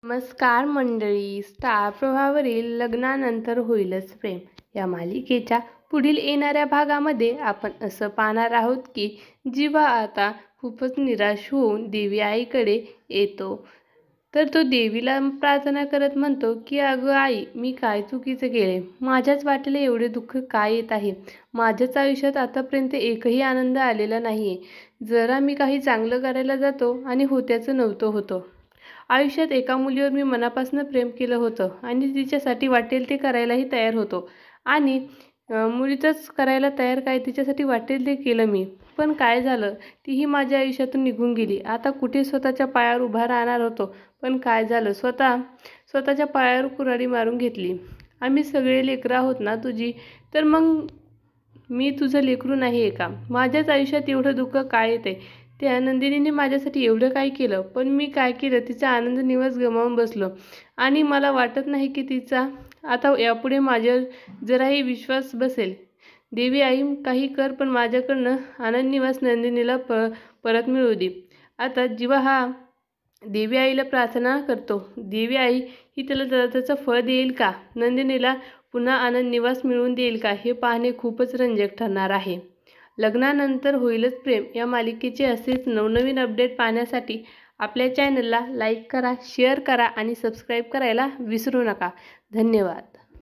नमस्कार मंडळी. स्टार प्रवाहावरील लग्नानंतर होईलच प्रेम या मालिकेच्या पुढील येणाऱ्या भागामध्ये आपण असं पाहणार आहोत की जीवा आता खूपच निराश होऊन देवी आईकडे येतो. तर तो देवीला प्रार्थना करत म्हणतो की अगं आई, मी काय चुकीचं केले? माझ्याच वाटेला एवढे दुःख काय येत आहे? माझ्याच आयुष्यात आतापर्यंत एकही आनंद आलेला नाहीये. जरा मी काही चांगलं करायला जातो आणि होत्याचं नव्हतं होतं. आयुष्यात एका मुलीवर मी मनापासून प्रेम केलं होतं आणि तिच्यासाठी वाटेल ते करायलाही तयार होतो आणि मुळीतच करायला तयार काय तिच्यासाठी वाटेल ते केलं मी. पण काय झालं, तीही माझ्या आयुष्यातून निघून गेली. आता कुठे स्वतःच्या पायावर उभा राहणार होतो, पण काय झालं, स्वतःच्या पायावर कुऱ्हाडी मारून घेतली. आम्ही सगळे लेकरं आहोत ना तुझी, तर मग मी तुझं लेकरू नाही आहे का? माझ्याच आयुष्यात एवढं दुःख काय येते? त्या नंदिनीने माझ्यासाठी एवढं काय केलं, पण मी काय केलं? तिचा आनंद निवास गमावून बसलो आणि मला वाटत नाही की तिचा आता यापुढे माझ्यावर जराही विश्वास बसेल. देवी आई, काही कर, पण माझ्याकडनं आनंद निवास नंदिनीला परत मिळू दे. आता जीवा हा देवी आईला प्रार्थना करतो. देवी आई ही त्याला त्याचं फळ देईल का? नंदिनीला पुन्हा आनंद निवास मिळवून देईल का? हे पाहणे खूपच रंजक ठरणार आहे. लग्नानंतर होईलच प्रेम या मालिकेचे असेच नवनवीन अपडेट पाहण्यासाठी आपल्या चॅनलला लाईक करा, शेअर करा आणि सबस्क्राईब करायला विसरू नका. धन्यवाद.